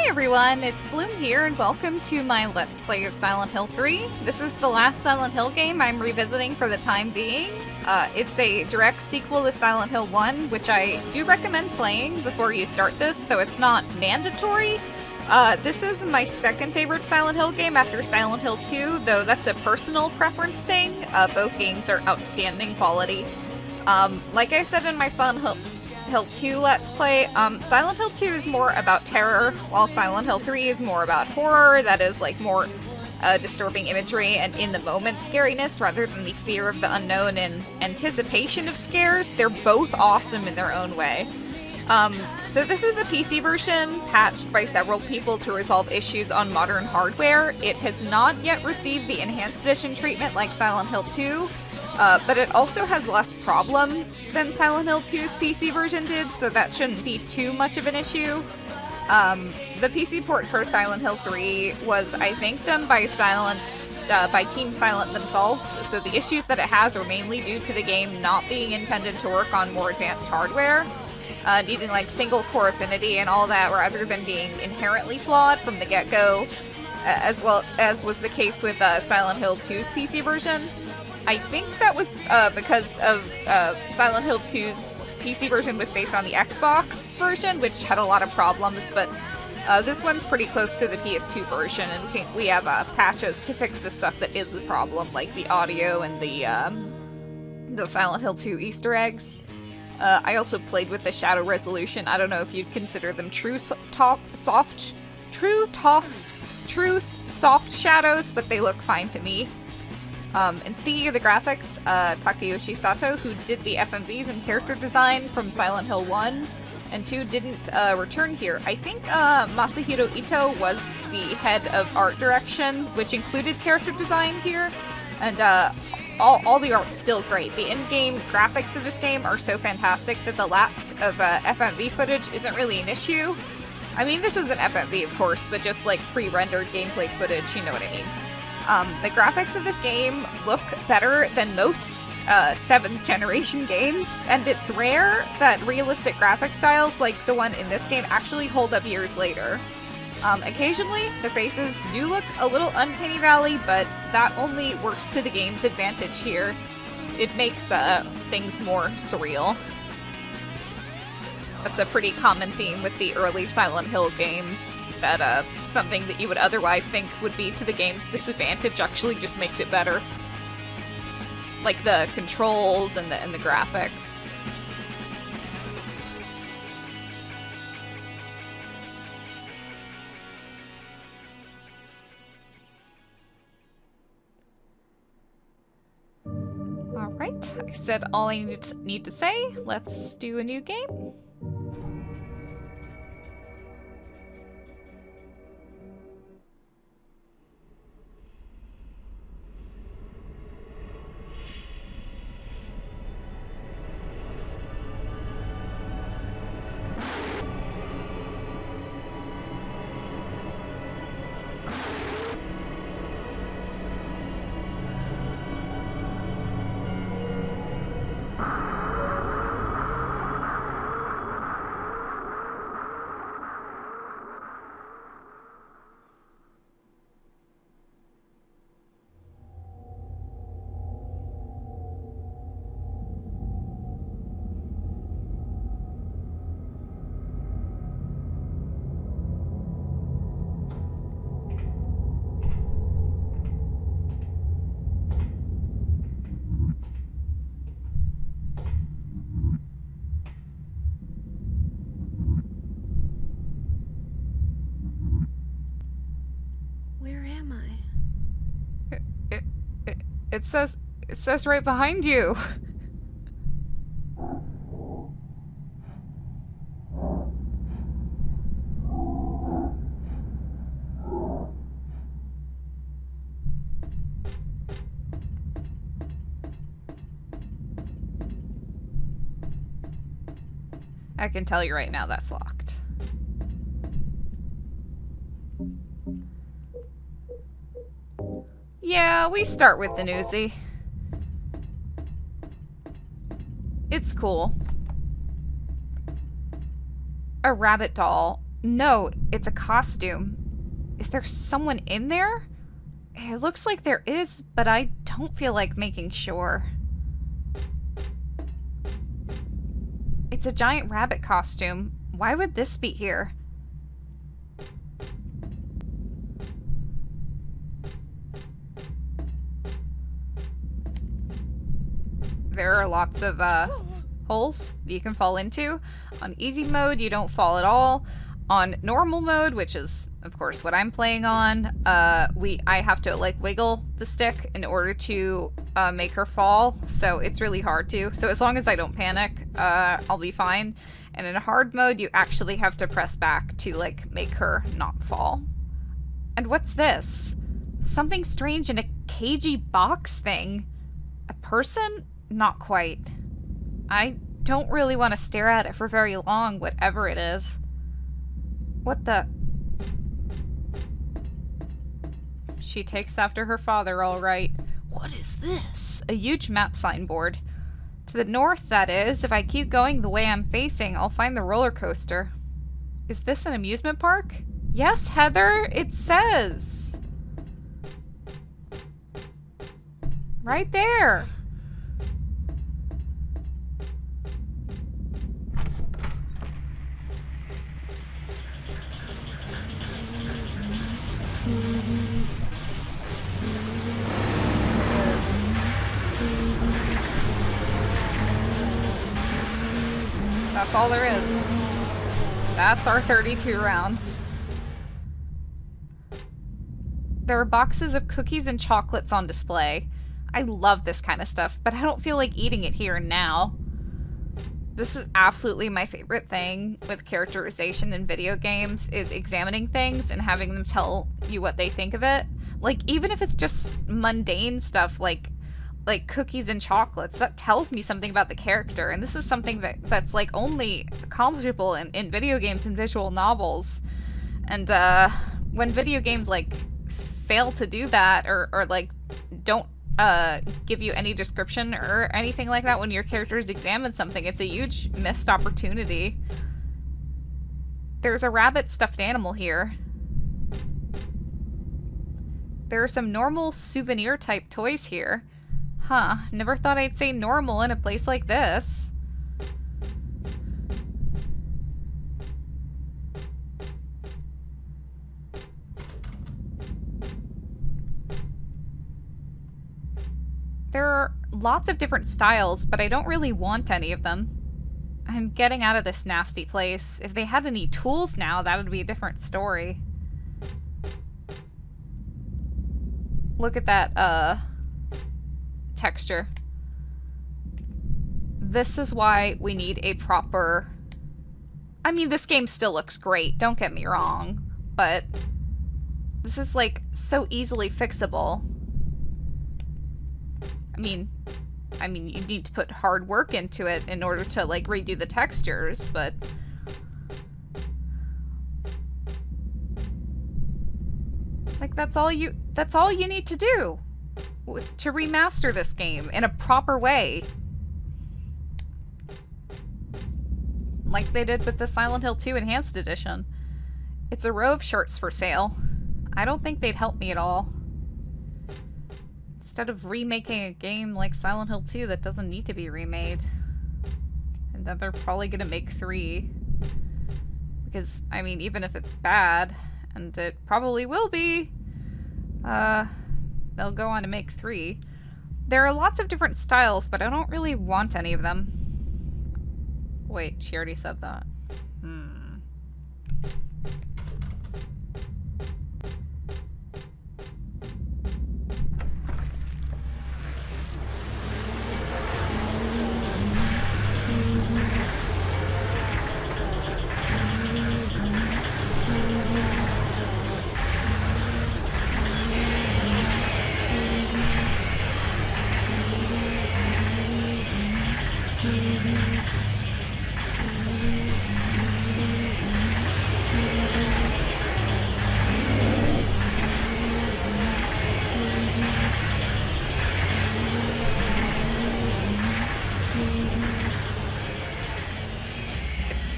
Hi everyone, it's Bloom here, and welcome to my Let's Play of Silent Hill 3. This is the last Silent Hill game I'm revisiting for the time being. It's a direct sequel to Silent Hill 1, which I do recommend playing before you start this, though it's not mandatory. This is my second favorite Silent Hill game after Silent Hill 2, though that's a personal preference thing. Both games are outstanding quality. Like I said in my Silent Hill 2 Let's Play, Silent Hill 2 is more about terror, while Silent Hill 3 is more about horror, that is, like, more disturbing imagery and in-the-moment scariness rather than the fear of the unknown and anticipation of scares. They're both awesome in their own way. So this is the PC version, patched by several people to resolve issues on modern hardware. It has not yet received the Enhanced Edition treatment like Silent Hill 2, but it also has less problems than Silent Hill 2's PC version did, so that shouldn't be too much of an issue. The PC port for Silent Hill 3 was, I think, done by Team Silent themselves, so the issues that it has are mainly due to the game not being intended to work on more advanced hardware, needing like single-core affinity and all that, rather than being inherently flawed from the get-go, as well as was the case with Silent Hill 2's PC version. I think that was because of Silent Hill 2's PC version was based on the Xbox version, which had a lot of problems, but this one's pretty close to the PS2 version, and we have patches to fix the stuff that is the problem, like the audio and the Silent Hill 2 Easter eggs. I also played with the shadow resolution. I don't know if you'd consider them true soft shadows, but they look fine to me. And speaking of the graphics, Takayoshi Sato, who did the FMVs and character design from Silent Hill 1 and 2, didn't return here. I think Masahiro Ito was the head of art direction, which included character design here, and all the art's still great. The in-game graphics of this game are so fantastic that the lack of FMV footage isn't really an issue. I mean, this is an FMV, of course, but just like pre-rendered gameplay footage, you know what I mean. The graphics of this game look better than most 7th generation games, and it's rare that realistic graphic styles like the one in this game actually hold up years later. Occasionally, the faces do look a little uncanny valley, but that only works to the game's advantage here. It makes things more surreal. That's a pretty common theme with the early Silent Hill games, that something that you would otherwise think would be to the game's disadvantage actually just makes it better. Like the controls and the graphics. Alright, I said all I need to say. Let's do a new game. It says right behind you. I can tell you right now that's locked. Yeah, we start with the newsie. It's cool. A rabbit doll. No, it's a costume. Is there someone in there? It looks like there is, but I don't feel like making sure. It's a giant rabbit costume. Why would this be here? There are lots of holes you can fall into. On easy mode, you don't fall at all. On normal mode, which is of course what I'm playing on, I have to like wiggle the stick in order to make her fall, so it's really hard to. So as long as I don't panic, I'll be fine. And in a hard mode, you actually have to press back to like make her not fall. And what's this? Something strange in a cagey box thing. A person? Not quite. I don't really want to stare at it for very long, whatever it is. What the? She takes after her father, all right. What is this? A huge map signboard. To the north, that is. If I keep going the way I'm facing, I'll find the roller coaster. Is this an amusement park? Yes, Heather, it says. Right there. That's all there is. That's our 32 rounds. There are boxes of cookies and chocolates on display. I love this kind of stuff, but I don't feel like eating it here and now. This is absolutely my favorite thing with characterization in video games, is examining things and having them tell you what they think of it. Like, even if it's just mundane stuff like cookies and chocolates, that tells me something about the character. And this is something that's like only accomplishable in video games and visual novels. And when video games like fail to do that, or like don't give you any description or anything like that when your characters examine something, it's a huge missed opportunity. There's a rabbit stuffed animal here. There are some normal souvenir type toys here. Huh, never thought I'd say normal in a place like this. There are lots of different styles, but I don't really want any of them. I'm getting out of this nasty place. If they had any tools now, that would be a different story. Look at that, texture. This is why we need a proper... I mean, this game still looks great, don't get me wrong, but this is, like, so easily fixable. I mean, you need to put hard work into it in order to, like, redo the textures, but... It's like, that's all you need to do to remaster this game in a proper way. Like they did with the Silent Hill 2 Enhanced Edition. It's a row of shirts for sale. I don't think they'd help me at all. Instead of remaking a game like Silent Hill 2 that doesn't need to be remade. And then they're probably gonna make 3. Because, I mean, even if it's bad, and it probably will be, they'll go on to make 3. There are lots of different styles, but I don't really want any of them. Wait, she already said that.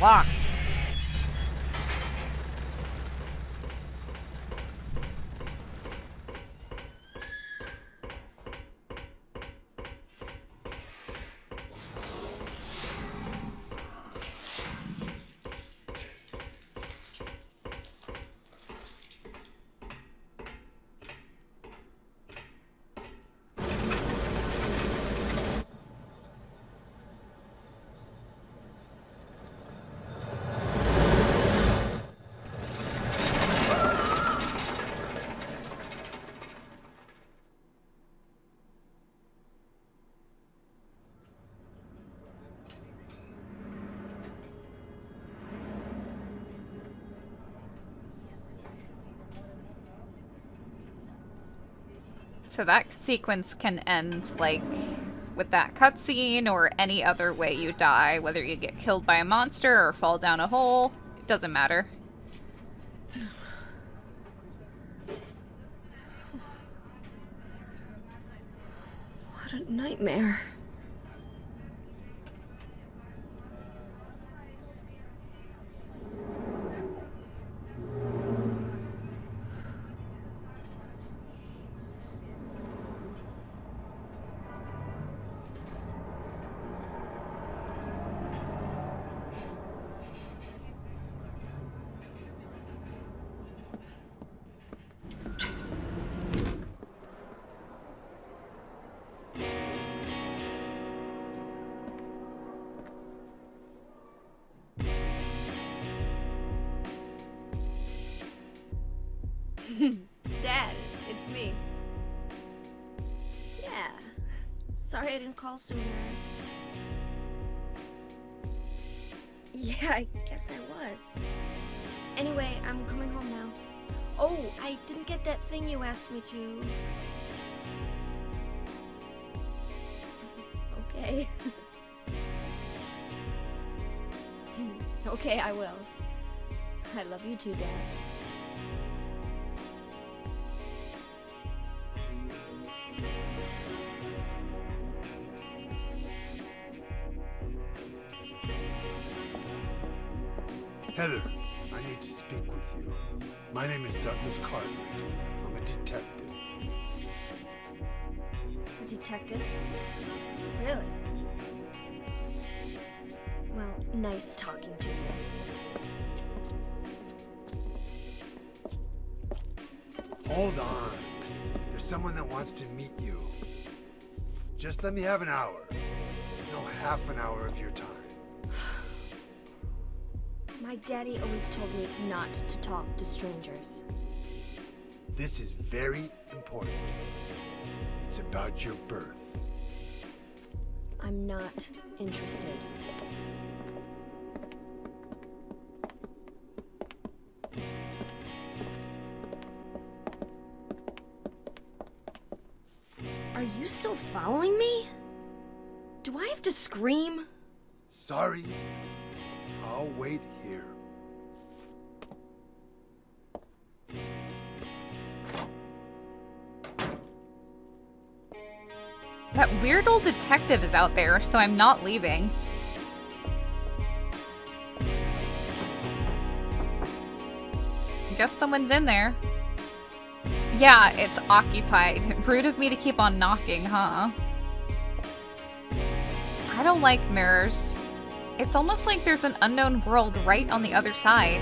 Locked. So that sequence can end, like, with that cutscene or any other way you die, whether you get killed by a monster or fall down a hole. It doesn't matter. What a nightmare. Dad, it's me. Yeah. Sorry I didn't call sooner. Yeah, I guess I was. Anyway, I'm coming home now. Oh, I didn't get that thing you asked me to. Okay. Okay, I will. I love you too, Dad. Heather, I need to speak with you. My name is Douglas Cartland. I'm a detective. A detective? Really? Well, nice talking to you. Hold on. There's someone that wants to meet you. Just let me have an hour. No, half an hour of your time. My daddy always told me not to talk to strangers. This is very important. It's about your birth. I'm not interested. Are you still following me? Do I have to scream? Sorry. I'll wait here. That weird old detective is out there, so I'm not leaving. I guess someone's in there. Yeah, it's occupied. Rude of me to keep on knocking, huh? I don't like mirrors. It's almost like there's an unknown world right on the other side.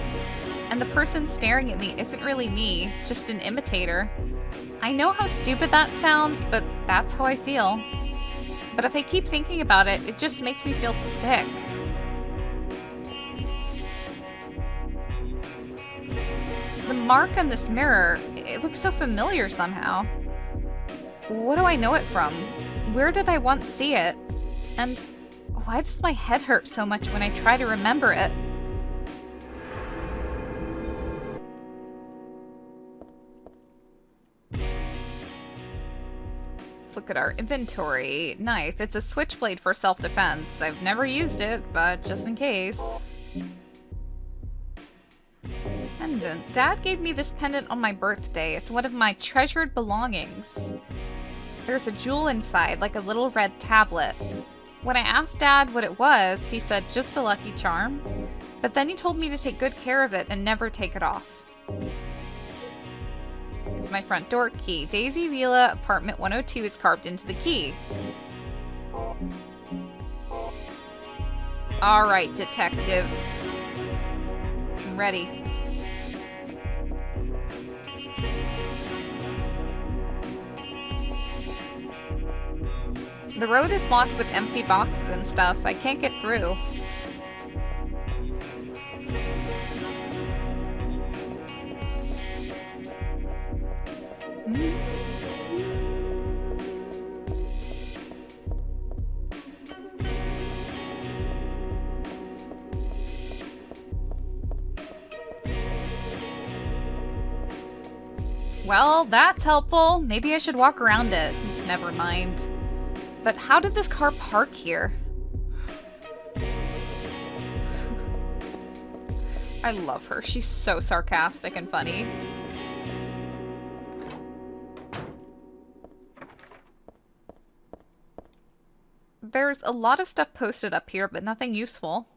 And the person staring at me isn't really me, just an imitator. I know how stupid that sounds, but that's how I feel. But if I keep thinking about it, it just makes me feel sick. The mark on this mirror, it looks so familiar somehow. What do I know it from? Where did I once see it? And why does my head hurt so much when I try to remember it? Let's look at our inventory. Knife. It's a switchblade for self-defense. I've never used it, but just in case. Pendant. Dad gave me this pendant on my birthday. It's one of my treasured belongings. There's a jewel inside, like a little red tablet. When I asked Dad what it was, he said just a lucky charm. But then he told me to take good care of it and never take it off. It's my front door key. Daisy Villa apartment 102 is carved into the key. Alright, detective. I'm ready. The road is blocked with empty boxes and stuff. I can't get through. Well, that's helpful. Maybe I should walk around it. Never mind. But how did this car park here? I love her. She's so sarcastic and funny. There's a lot of stuff posted up here, but nothing useful.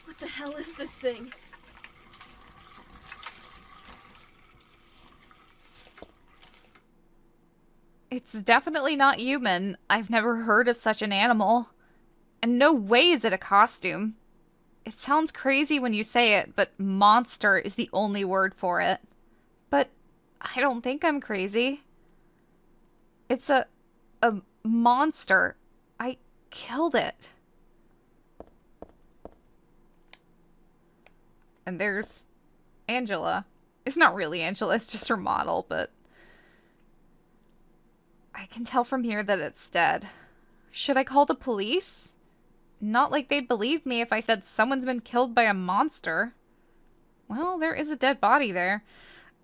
What the hell is this thing? It's definitely not human. I've never heard of such an animal. And no way is it a costume. It sounds crazy when you say it, but monster is the only word for it. But I don't think I'm crazy. It's a monster. I killed it. And there's Angela. It's not really Angela, it's just her model, but I can tell from here that it's dead. Should I call the police? Not like they'd believe me if I said someone's been killed by a monster. Well, there is a dead body there.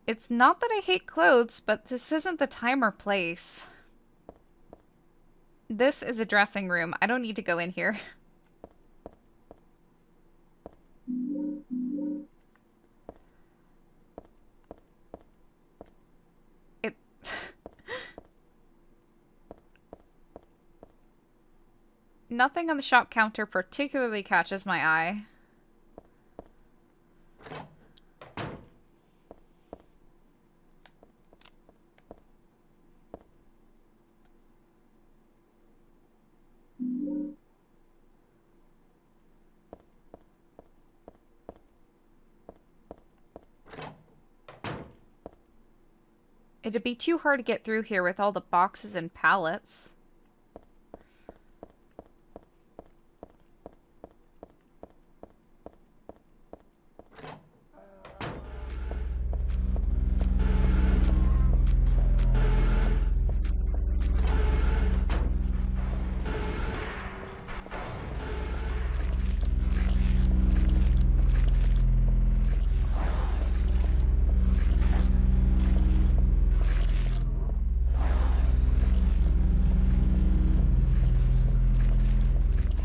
It's not that I hate clothes, but this isn't the time or place. This is a dressing room. I don't need to go in here. Nothing on the shop counter particularly catches my eye. It'd be too hard to get through here with all the boxes and pallets.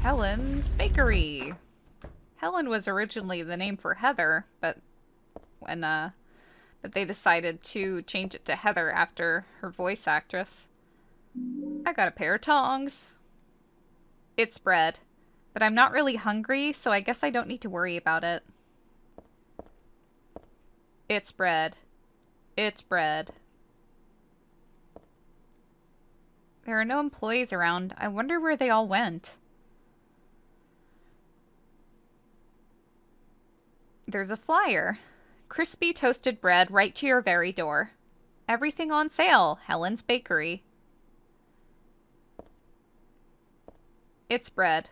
Helen's Bakery. Helen was originally the name for Heather, but they decided to change it to Heather after her voice actress. I got a pair of tongs. It's bread, but I'm not really hungry, so I guess I don't need to worry about it. It's bread. It's bread. There are no employees around. I wonder where they all went. There's a flyer. Crispy toasted bread right to your very door. Everything on sale. Helen's Bakery. It's bread.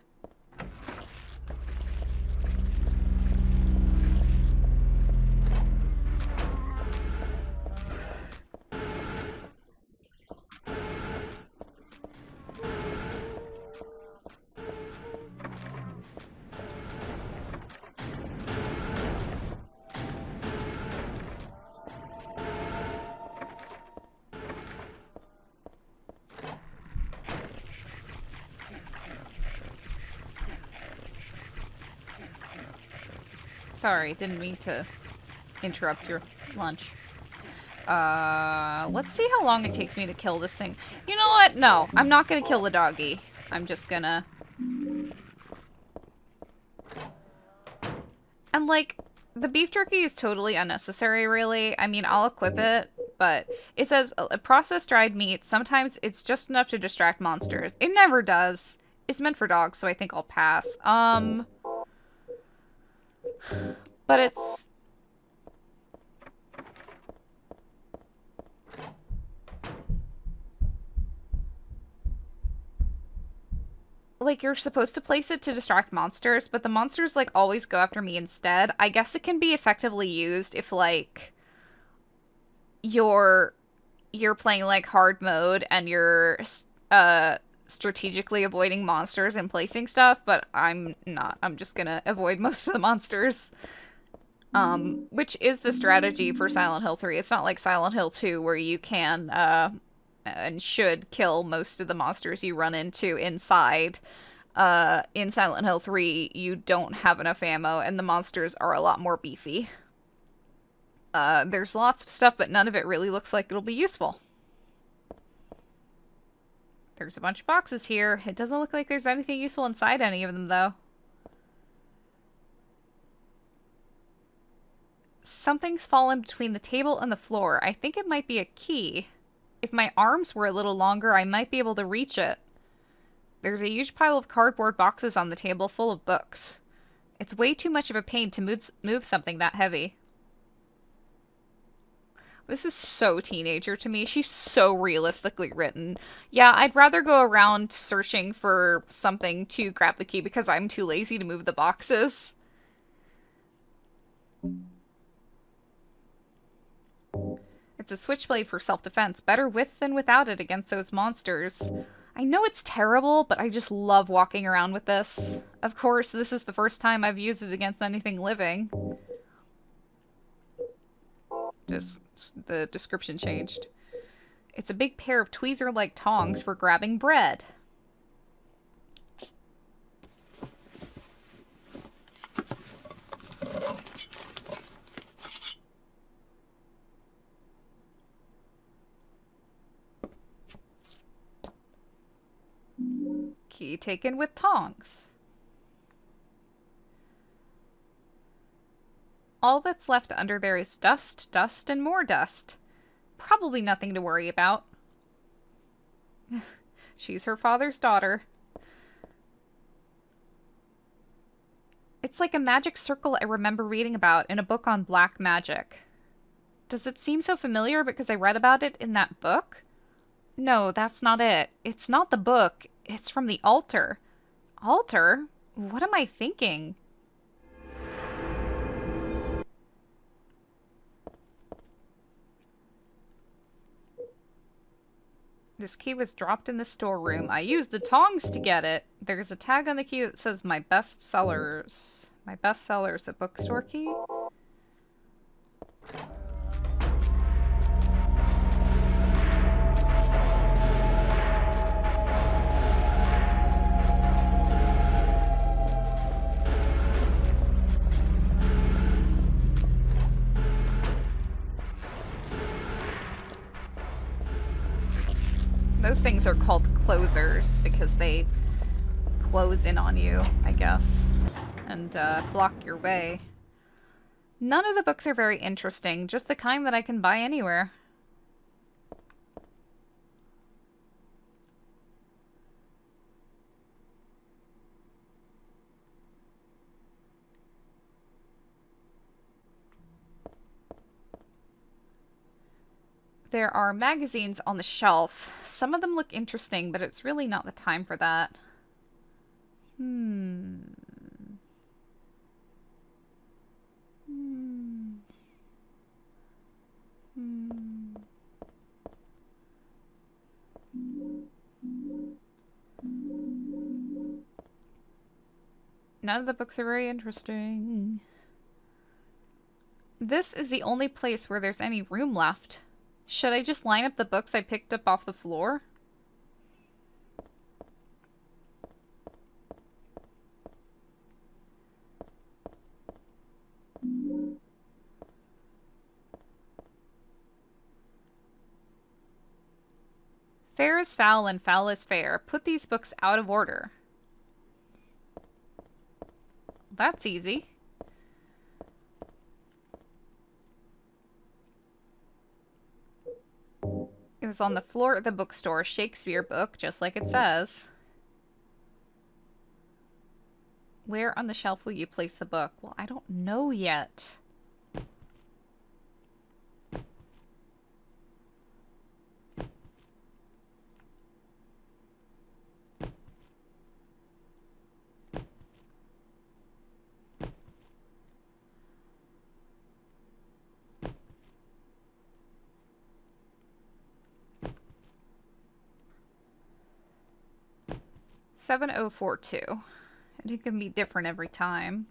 Sorry, didn't mean to interrupt your lunch. Let's see how long it takes me to kill this thing. You know what? No, I'm not gonna kill the doggy. I'm just gonna... And, like, the beef jerky is totally unnecessary, really. I mean, I'll equip it, but it says processed dried meat. Sometimes it's just enough to distract monsters. It never does. It's meant for dogs, so I think I'll pass. But it's... Like, you're supposed to place it to distract monsters, but the monsters, like, always go after me instead. I guess it can be effectively used if, like, you're playing, like, hard mode and you're, strategically avoiding monsters and placing stuff, but I'm not. I'm just gonna avoid most of the monsters. Which is the strategy for Silent Hill 3. It's not like Silent Hill 2 where you can, and should kill most of the monsters you run into inside. In Silent Hill 3, you don't have enough ammo, and the monsters are a lot more beefy. There's lots of stuff, but none of it really looks like it'll be useful. There's a bunch of boxes here. It doesn't look like there's anything useful inside any of them, though. Something's fallen between the table and the floor. I think it might be a key. If my arms were a little longer, I might be able to reach it. There's a huge pile of cardboard boxes on the table full of books. It's way too much of a pain to move something that heavy. This is so teenager to me. She's so realistically written. Yeah, I'd rather go around searching for something to grab the key because I'm too lazy to move the boxes. It's a switchblade for self-defense. Better with than without it against those monsters. I know it's terrible, but I just love walking around with this. Of course, this is the first time I've used it against anything living. Just the description changed. It's a big pair of tweezer-like tongs for grabbing bread. Key taken with tongs. All that's left under there is dust, dust, and more dust. Probably nothing to worry about. She's her father's daughter. It's like a magic circle I remember reading about in a book on black magic. Does it seem so familiar because I read about it in that book? No, that's not it. It's not the book. It's from the altar. Altar? What am I thinking? This key was dropped in the storeroom. I used the tongs to get it. There's a tag on the key that says my best sellers. My best sellers, a bookstore key? Those things are called closers because they close in on you, I guess, and block your way. None of the books are very interesting, just the kind that I can buy anywhere. There are magazines on the shelf. Some of them look interesting, but it's really not the time for that. None of the books are very interesting. This is the only place where there's any room left. Should I just line up the books I picked up off the floor? Fair is foul and foul is fair. Put these books out of order. That's easy. It was on the floor of the bookstore. Shakespeare book, just like it says. Where on the shelf will you place the book? Well, I don't know yet. $7042. And it can be different every time.